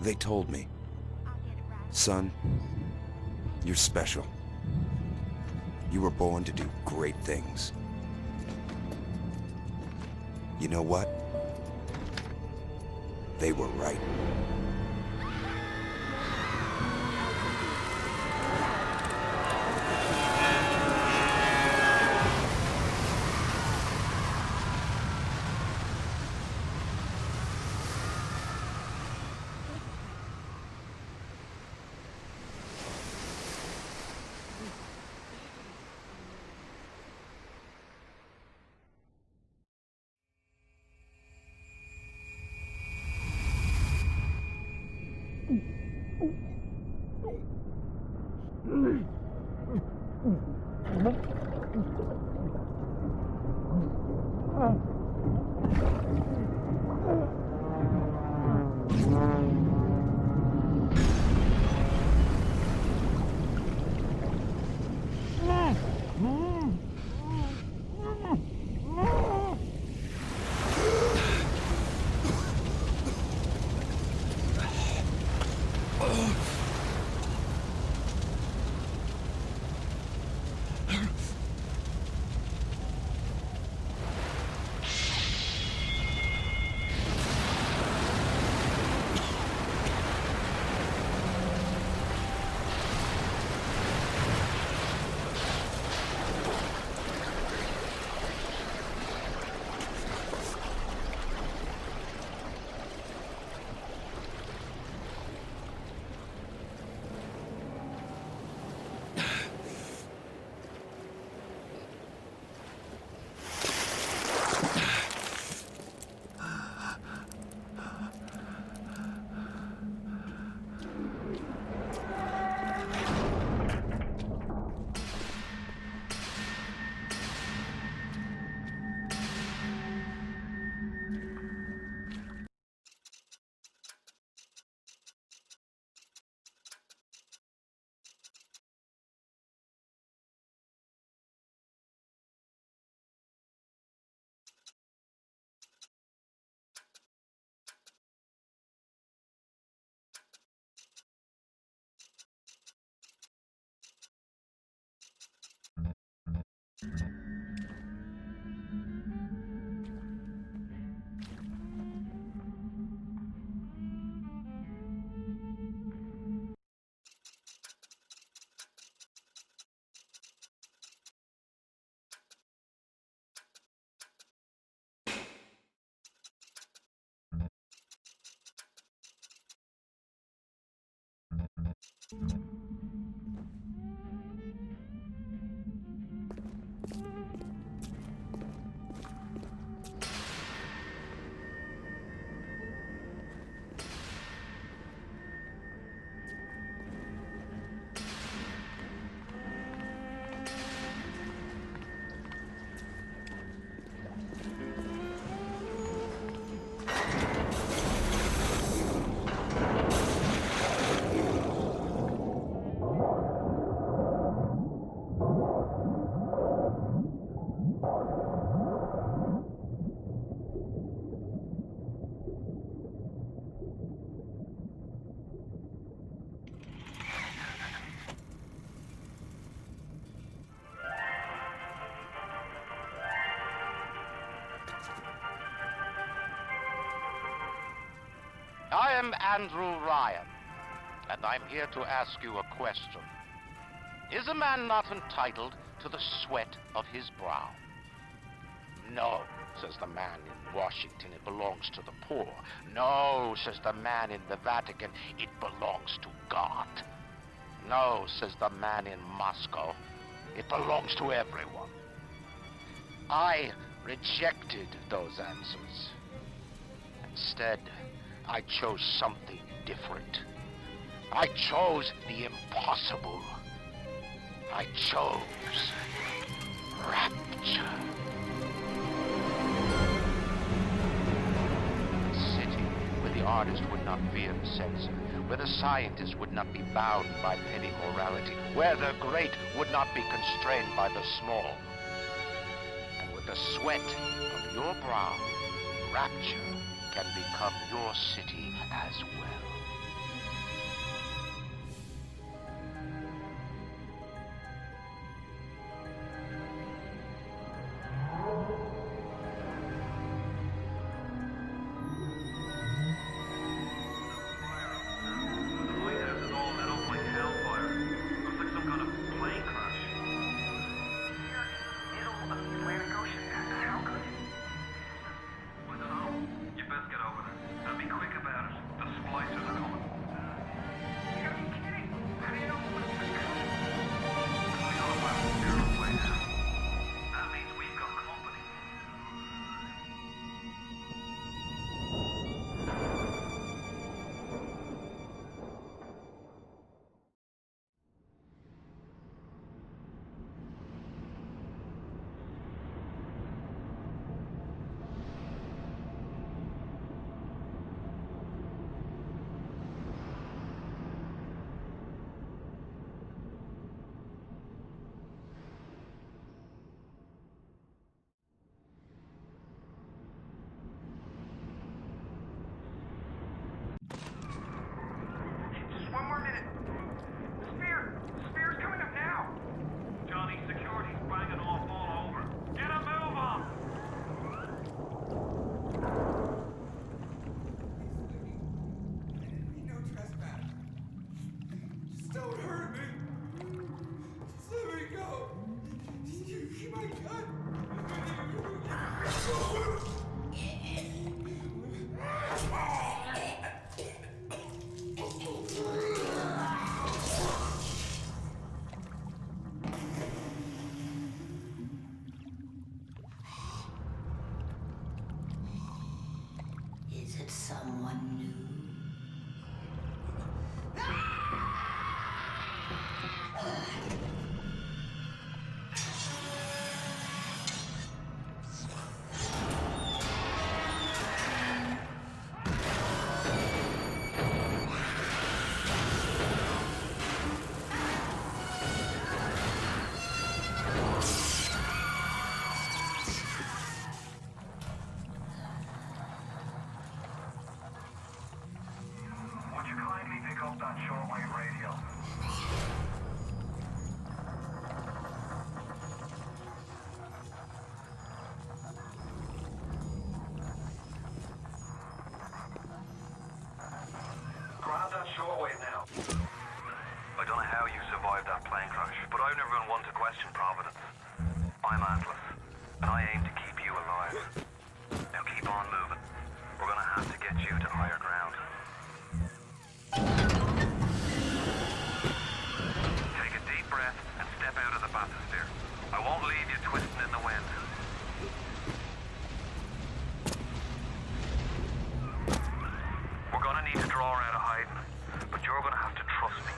They told me. Son, you're special. You were born to do great things. You know what? They were right. I am Andrew Ryan, and I'm here to ask you a question. Is a man not entitled to the sweat of his brow? No, says the man in Washington, it belongs to the poor. No, says the man in the Vatican, it belongs to God. No, says the man in Moscow, it belongs to everyone. I rejected those answers. Instead, I chose something different. I chose the impossible. I chose rapture. A city where the artist would not fear the censor, where the scientist would not be bound by petty morality, where the great would not be constrained by the small. And with the sweat of your brow, rapture can become your city as well. to question Providence. I'm Atlas, and I aim to keep you alive. Now keep on moving. We're gonna have to get you to higher ground. Take a deep breath and step out of the bathysphere. I won't leave you twisting in the wind. We're gonna need to draw her out of hiding, but you're gonna have to trust me.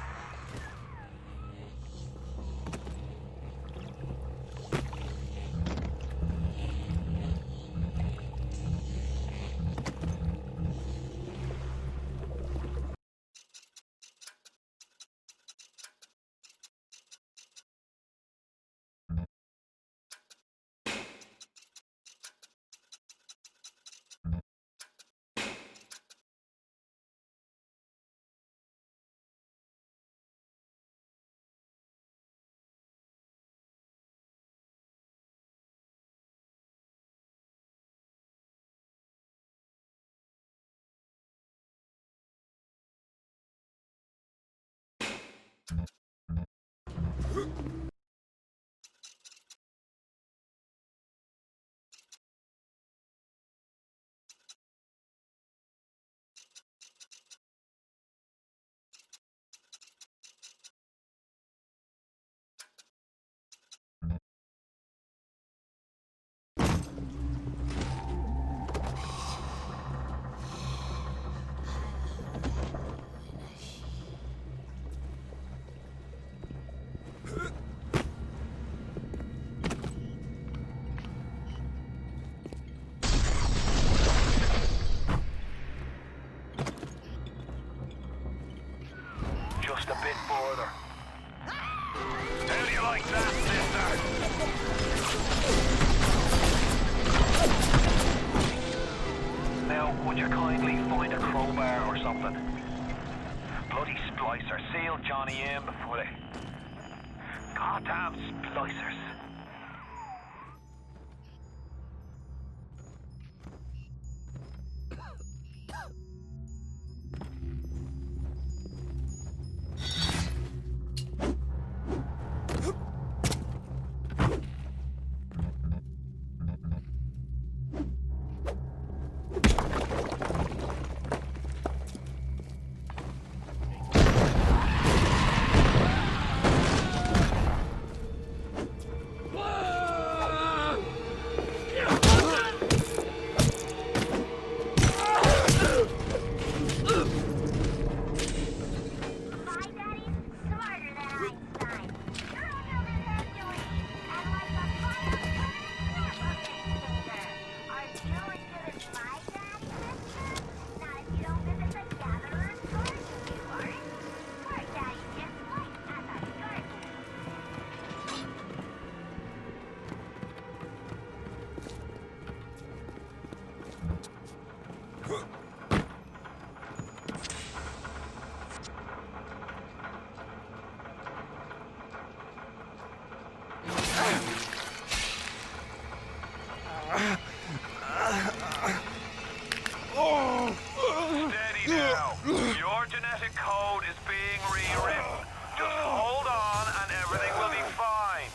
Just a bit further. How do you like that, sister? Now, would you kindly find a crowbar or something? Bloody splicer. Seal Johnny in before they... Goddamn splicers. Steady now. Your genetic code is being rewritten. Just hold on and everything will be fine.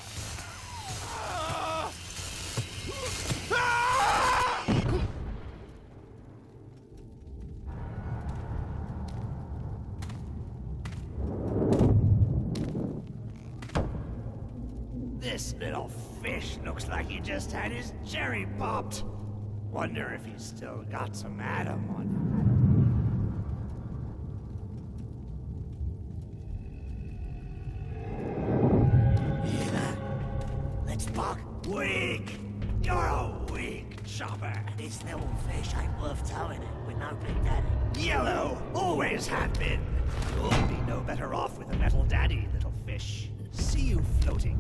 This little fish looks like he just had his cherry popped. Wonder if he's still got some Adam on him. Hear that? Let's buck. Weak! You're a weak chopper. This little fish ain't worth towing it with no big daddy. Yellow! Always have been. You'll be no better off with a metal daddy, little fish. See you floating.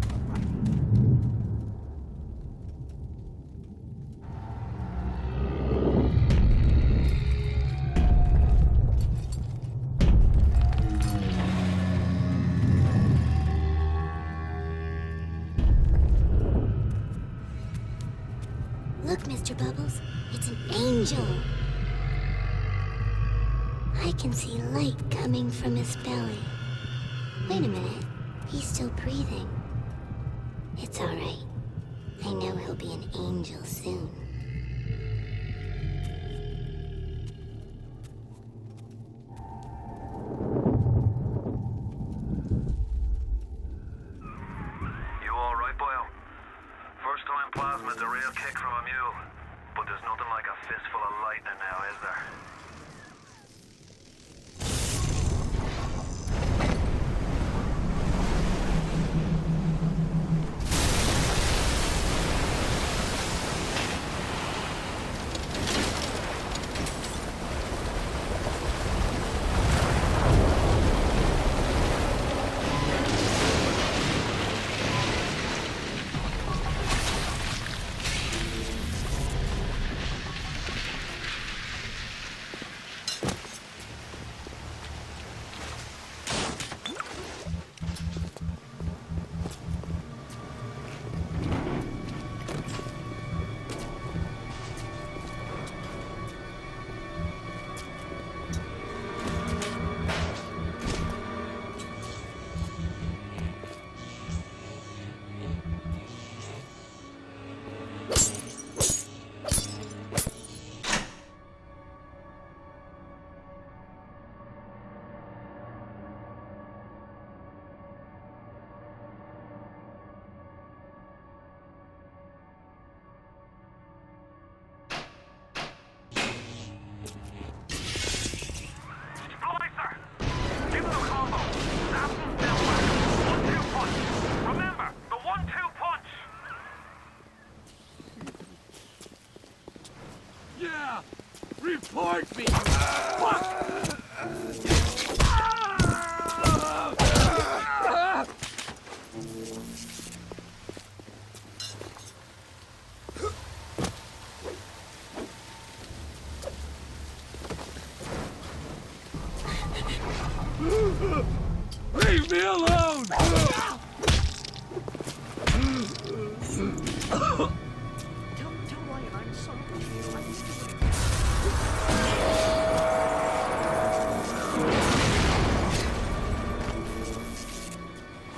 Look, Mr. Bubbles, it's an angel. I can see light coming from his belly. Wait a minute, he's still breathing. It's alright. I know he'll be an angel soon. You alright, Boyle? First time plasma's a real kick from a mule. But there's nothing like a fistful of lightning now, is there? Report me! Leave me alone! Tell Ryan I'm sorry.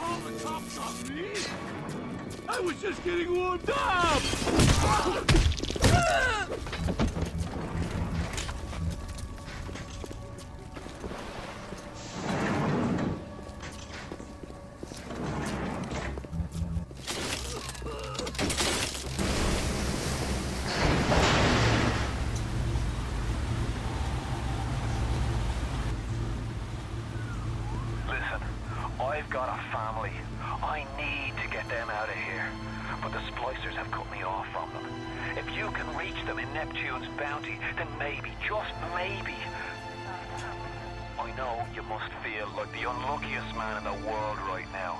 All the cops on me? I was just getting warmed up! I've got a family. I need to get them out of here. But the splicers have cut me off from them. If you can reach them in Neptune's bounty, then maybe, just maybe... I know you must feel like the unluckiest man in the world right now.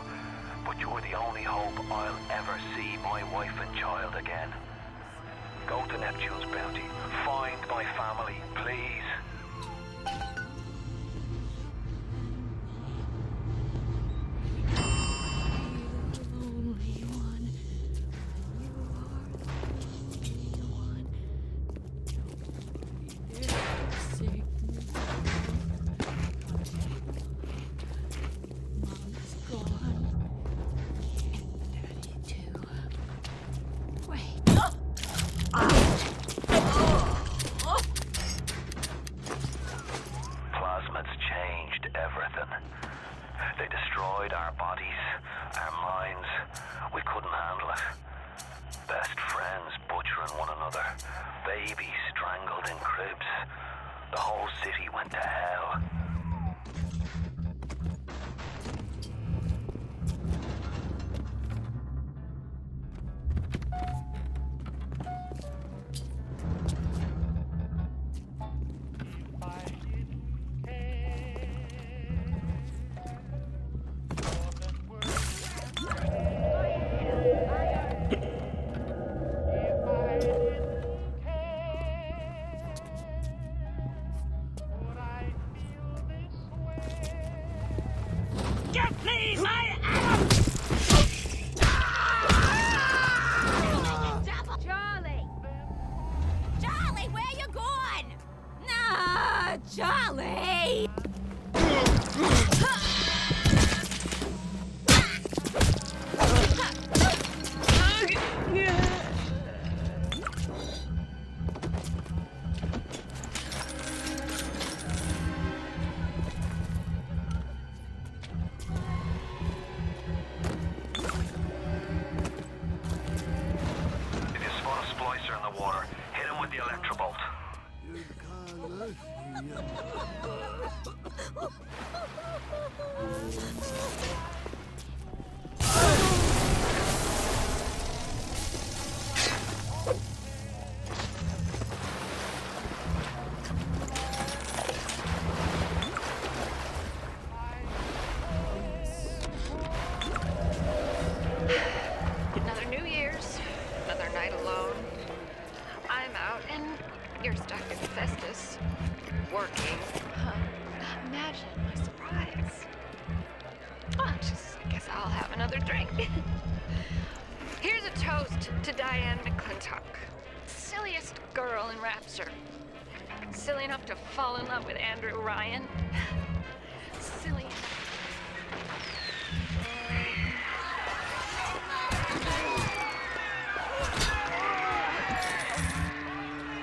But you're the only hope I'll ever see my wife and child again. Go to Neptune's bounty. Find my family, please. Plasmids changed everything. They destroyed our bodies, our minds. We couldn't handle it. Best friends butchering one another. Babies strangled in cribs. The whole city went to hell. toast to Diane McClintock. Silliest girl in Rapture. Silly enough to fall in love with Andrew Ryan. Silly.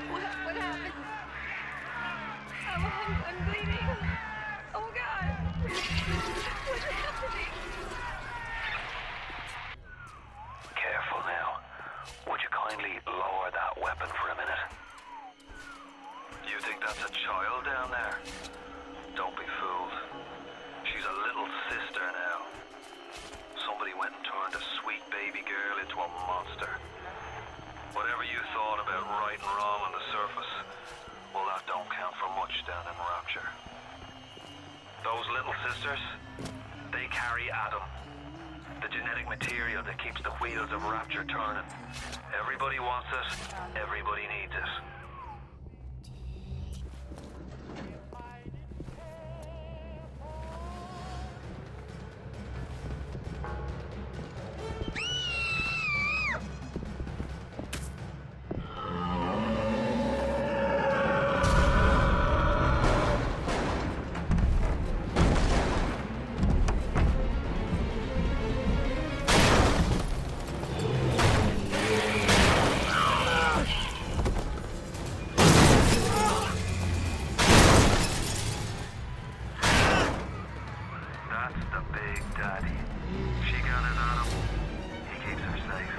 What happened? I'm bleeding. Oh God. What's happening? Careful now. Would you kindly lower that weapon for a minute? You think that's a child down there? Don't be fooled. She's a little sister now. Somebody went and turned a sweet baby girl into a monster. Whatever you thought about right and wrong on the surface, well, that don't count for much down in Rapture. Those little sisters, they carry Adam, the genetic material that keeps the wheels of Rapture turning. Everybody wants it, everybody needs it. That's the big daddy. She gathers Adam. He keeps her safe.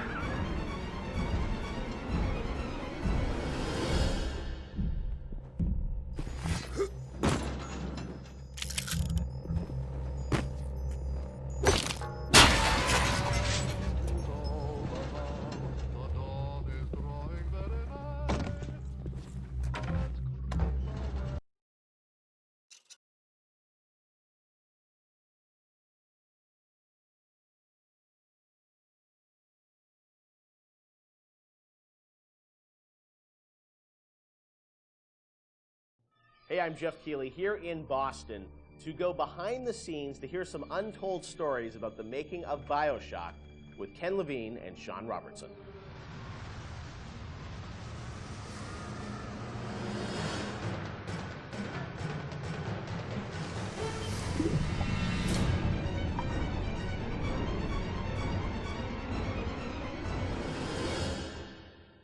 Hey, I'm Jeff Keighley here in Boston to go behind the scenes to hear some untold stories about the making of Bioshock with Ken Levine and Sean Robertson.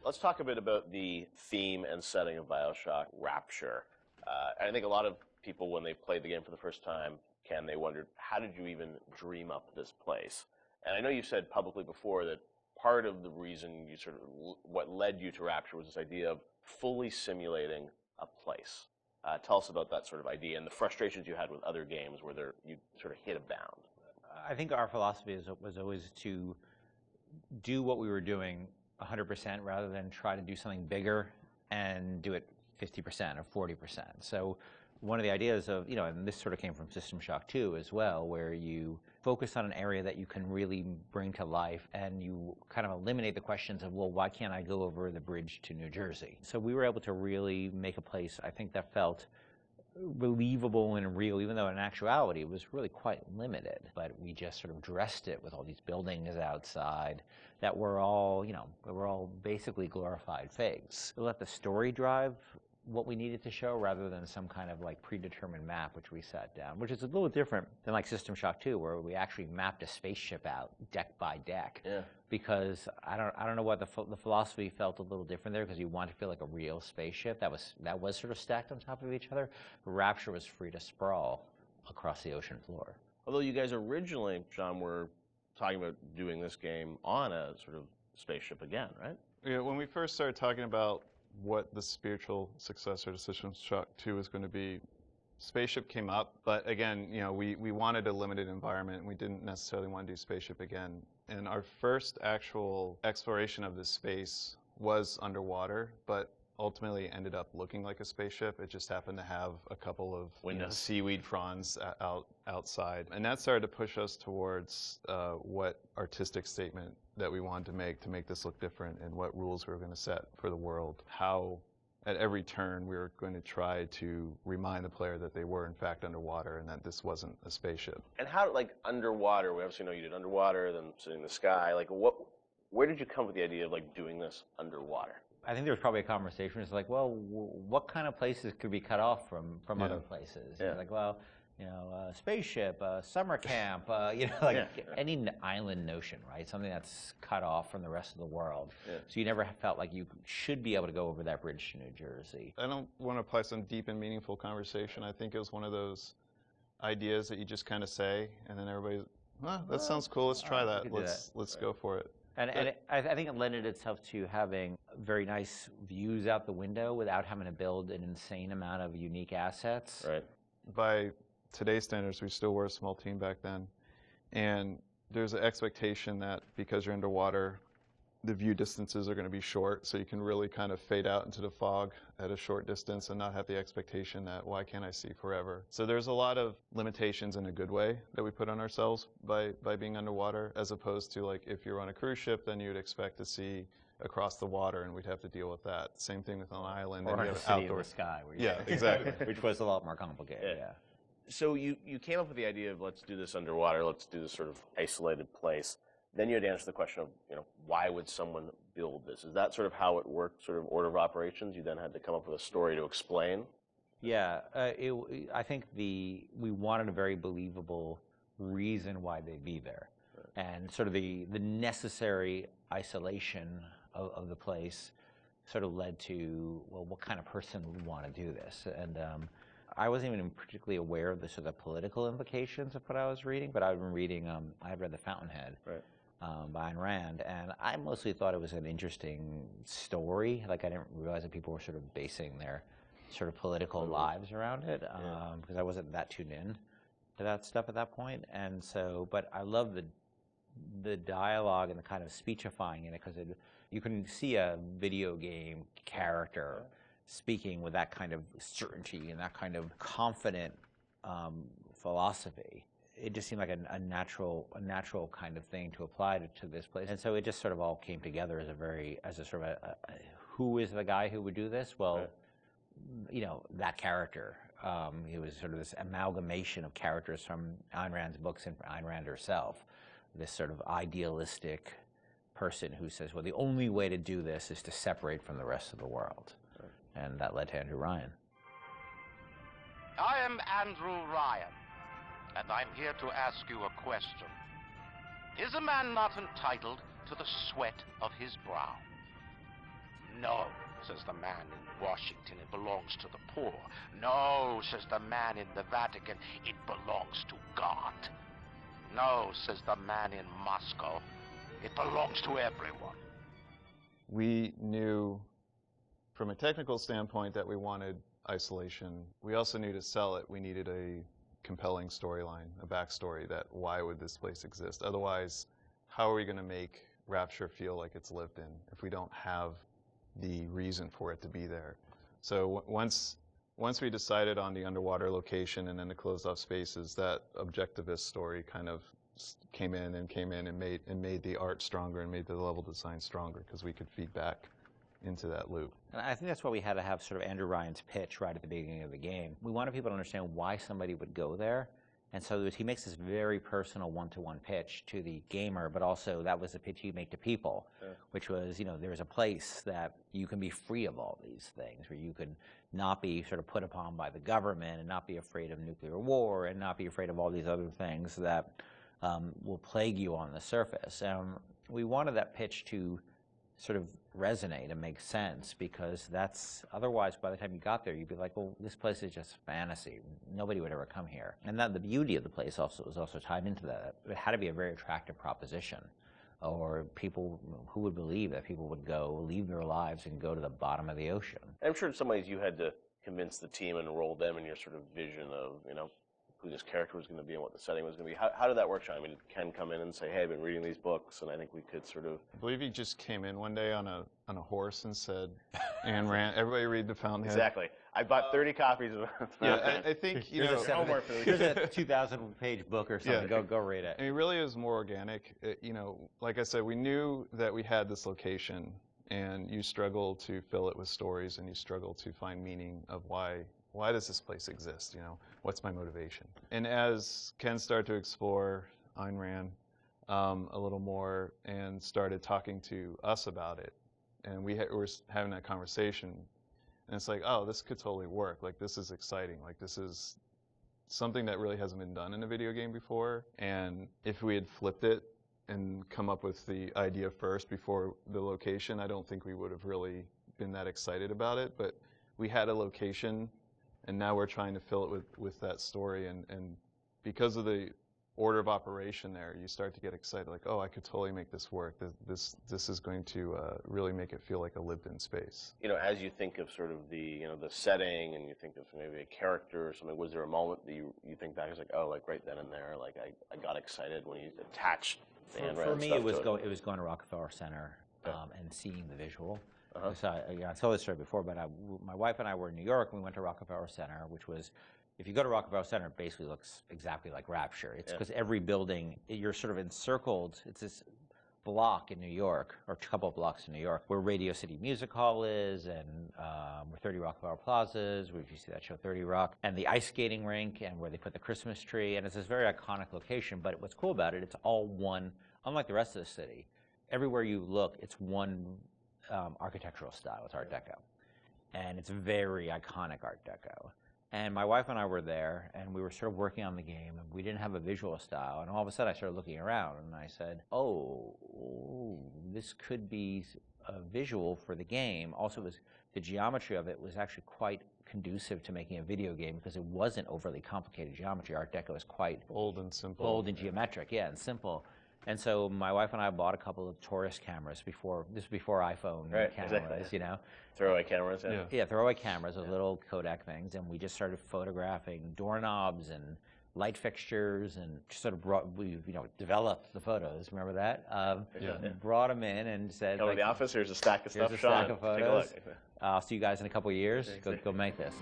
Let's talk a bit about the theme and setting of Bioshock, Rapture. I think a lot of people, when they played the game for the first time, Ken, they wondered, how did you even dream up this place? And I know you said publicly before that part of the reason you sort of, what led you to Rapture was this idea of fully simulating a place. Tell us about that sort of idea and the frustrations you had with other games where you sort of hit a bound. I think our philosophy was always to do what we were doing 100% rather than try to do something bigger and do it 50% or 40%. So one of the ideas of, and this sort of came from System Shock 2 as well, where you focus on an area that you can really bring to life and you kind of eliminate the questions of, well, why can't I go over the bridge to New Jersey? So we were able to really make a place, I think, that felt believable and real, even though in actuality it was really quite limited. But we just sort of dressed it with all these buildings outside that were all, basically glorified fakes. We let the story drive what we needed to show rather than some kind of like predetermined map which we set down, which is a little different than like System Shock 2, where we actually mapped a spaceship out deck by deck. Yeah. Because I don't know what the philosophy felt a little different there, because you want to feel like a real spaceship that was sort of stacked on top of each other. Rapture was free to sprawl across the ocean floor. Although you guys originally, Sean, were talking about doing this game on a sort of spaceship again, right? Yeah, when we first started talking about what the spiritual successor to System Shock 2 was going to be, Spaceship came up, but again, we wanted a limited environment, and we didn't necessarily want to do Spaceship again. And our first actual exploration of this space was underwater, but ultimately ended up looking like a spaceship. It just happened to have a couple of seaweed fronds outside. And that started to push us towards what artistic statement that we wanted to make this look different, and what rules we were going to set for the world. How at every turn we were going to try to remind the player that they were in fact underwater and that this wasn't a spaceship. And how, like underwater, we obviously know you did underwater, then sitting in the sky, like Where did you come with the idea of like doing this underwater? I think there was probably a conversation. It's like, well, what kind of places could be cut off from other places? Yeah. Like, well, spaceship, summer camp, any island notion, right? Something that's cut off from the rest of the world. Yeah. So you never felt like you should be able to go over that bridge to New Jersey. I don't want to apply some deep and meaningful conversation. I think it was one of those ideas that you just kind of say, and then everybody's, that sounds cool. Let's try that. Let's go for it. And I think it lended itself to having very nice views out the window without having to build an insane amount of unique assets. Right. By today's standards, we still were a small team back then. And there's an expectation that because you're underwater, the view distances are going to be short, so you can really kind of fade out into the fog at a short distance and not have the expectation that, why can't I see forever? So there's a lot of limitations in a good way that we put on ourselves by being underwater, as opposed to like if you're on a cruise ship, then you'd expect to see across the water and we'd have to deal with that. Same thing with an island. Or and on you a have city outdoor in the sky. Yeah, exactly. Which was a lot more complicated, yeah. So you came up with the idea of let's do this underwater, let's do this sort of isolated place. Then you had to answer the question of, why would someone build this? Is that sort of how it worked, sort of order of operations? You then had to come up with a story to explain? Yeah, I think we wanted a very believable reason why they'd be there. Right. And sort of the necessary isolation of the place sort of led to, well, what kind of person would want to do this? And I wasn't even particularly aware of the sort of political implications of what I was reading, but I've been reading, I read The Fountainhead. Right. By Ayn Rand, and I mostly thought it was an interesting story. Like, I didn't realize that people were sort of basing their sort of political lives around it, because I wasn't that tuned in to that stuff at that point. And so, but I love the dialogue and the kind of speechifying in it, because you can see a video game character speaking with that kind of certainty and that kind of confident philosophy. It just seemed like a natural kind of thing to apply to this place, and so it just sort of all came together as a sort of who is the guy who would do this? Well, that character. He was sort of this amalgamation of characters from Ayn Rand's books and Ayn Rand herself. This sort of idealistic person who says, well, the only way to do this is to separate from the rest of the world, and that led to Andrew Ryan. I am Andrew Ryan, and I'm here to ask you a question. Is a man not entitled to the sweat of his brow? No, says the man in Washington, it belongs to the poor. No, says the man in the Vatican, it belongs to God. No, says the man in Moscow, it belongs to everyone. We knew from a technical standpoint that we wanted isolation. We also knew to sell it, we needed a compelling storyline, a backstory that why would this place exist? Otherwise, how are we going to make Rapture feel like it's lived in if we don't have the reason for it to be there? So once we decided on the underwater location and then the closed off spaces, that objectivist story kind of came in and made the art stronger and made the level design stronger, because we could feed back into that loop. And I think that's why we had to have sort of Andrew Ryan's pitch right at the beginning of the game. We wanted people to understand why somebody would go there. And so he makes this very personal one-to-one pitch to the gamer, but also that was the pitch he'd make to people, which was, there's a place that you can be free of all these things, where you can not be sort of put upon by the government and not be afraid of nuclear war and not be afraid of all these other things that will plague you on the surface. We wanted that pitch to sort of resonate and make sense, because that's otherwise by the time you got there you'd be like, well, this place is just fantasy, nobody would ever come here. And that the beauty of the place was also tied into that. It had to be a very attractive proposition, or people who would believe that people would go leave their lives and go to the bottom of the ocean. I'm sure in some ways you had to convince the team and enroll them in your sort of vision of who this character was going to be and what the setting was going to be. How did that work, Sean? I mean, did Ken come in and say, hey, I've been reading these books, and I think we could sort of... I believe he just came in one day on a horse and said, Ayn Rand, everybody read The Fountainhead. Exactly. I bought 30 copies of it. Yeah, I think, here's a 2,000-page book or something. Yeah. Go read it. I mean, it really is more organic. Like I said, we knew that we had this location, and you struggle to fill it with stories, and you struggle to find meaning of why does this place exist? What's my motivation? And as Ken started to explore Ayn Rand, a little more and started talking to us about it. And we were having that conversation. And it's like, oh, this could totally work. Like, this is exciting. Like, this is something that really hasn't been done in a video game before. And if we had flipped it and come up with the idea first before the location, I don't think we would have really been that excited about it. But we had a location, and now we're trying to fill it with that story. And because of the order of operation there, you start to get excited, like, oh, I could totally make this work. This is going to really make it feel like a lived-in space. You know, as you think of sort of the the setting, and you think of maybe a character or something, was there a moment that you think back, it's like, oh, like right then and there, like I got excited when you attached the For me, it was going to Rockefeller Center and seeing the visual. So I told this story before, but my wife and I were in New York, and we went to Rockefeller Center, which was, if you go to Rockefeller Center, it basically looks exactly like Rapture. It's because every building, you're sort of encircled. It's this block in New York, or a couple of blocks in New York, where Radio City Music Hall is, and where 30 Rockefeller Plazas, where you see that show 30 Rock, and the ice skating rink, and where they put the Christmas tree, and it's this very iconic location. But what's cool about it, it's all one, unlike the rest of the city. Everywhere you look, it's one architectural style. It's Art Deco, and it's very iconic Art Deco. And my wife and I were there, and we were sort of working on the game, and we didn't have a visual style. And all of a sudden, I started looking around, and I said, oh, this could be a visual for the game. Also, the geometry of it was actually quite conducive to making a video game, because it wasn't overly complicated geometry. Art Deco is quite bold and simple. Bold and geometric, yeah, and simple. And so my wife and I bought a couple of Taurus cameras before iPhone cameras, exactly. You know. Throwaway cameras, yeah, throwaway cameras, those little Kodak things, and we just started photographing doorknobs and light fixtures, and sort of developed the photos. Remember that? Brought them in and said, "Come to the office. Here's a stack of stuff, here's a Sean. Stack of photos. Take a look. I'll see you guys in a couple of years. Go make this."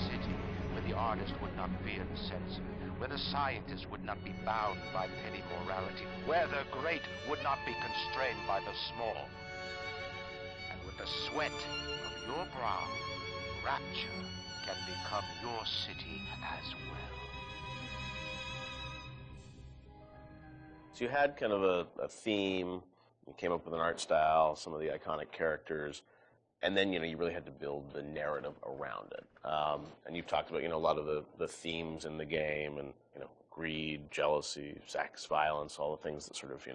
City where the artist would not fear the censor, where the scientist would not be bound by petty morality, where the great would not be constrained by the small. And with the sweat of your brow, Rapture can become your city as well. So you had kind of a theme, you came up with an art style, some of the iconic characters, and then you really had to build the narrative around it. And you've talked about a lot of the themes in the game, and greed, jealousy, sex, violence, all the things that sort of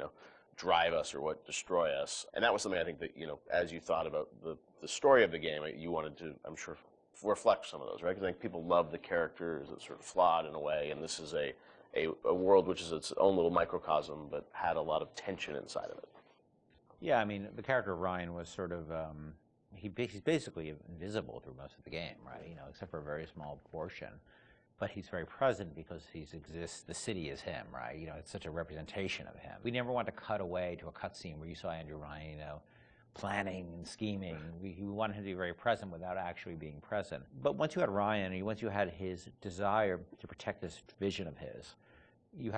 drive us or what destroy us. And that was something I think that as you thought about the story of the game, you wanted to, I'm sure, reflect some of those, right? Because I think people love the characters. It's sort of flawed in a way, and this is a world which is its own little microcosm, but had a lot of tension inside of it. Yeah, I mean, the character of Ryan was sort of he's basically invisible through most of the game, right? Except for a very small portion. But he's very present because the city is him, right? It's such a representation of him. We never want to cut away to a cutscene where you saw Andrew Ryan, planning and scheming. We wanted him to be very present without actually being present. But once you had Ryan, once you had his desire to protect this vision of his, you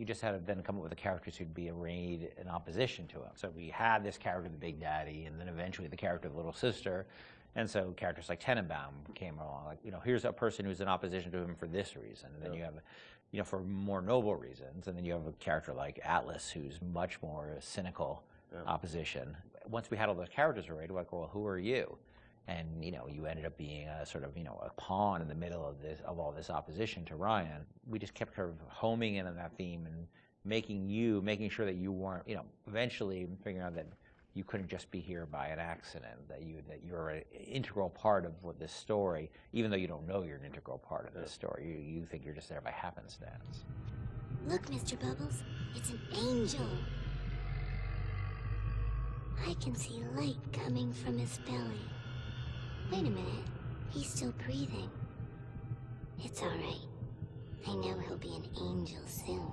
just had to then come up with the characters who'd be arrayed in opposition to him. So we had this character, the Big Daddy, and then eventually the character of the Little Sister. And so characters like Tenenbaum came along, like, here's a person who's in opposition to him for this reason. And then you have, for more noble reasons. And then you have a character like Atlas, who's much more cynical opposition. Once we had all those characters arrayed, we're like, well, who are you? And, you ended up being a sort of, a pawn in the middle of all this opposition to Ryan. We just kept kind of homing in on that theme and making sure that you weren't, eventually figuring out that you couldn't just be here by an accident, that you're an integral part of this story, even though you don't know you're an integral part of this story. You think you're just there by happenstance. Look, Mr. Bubbles, it's an angel. I can see light coming from his belly. Wait a minute, he's still breathing. It's all right. I know he'll be an angel soon.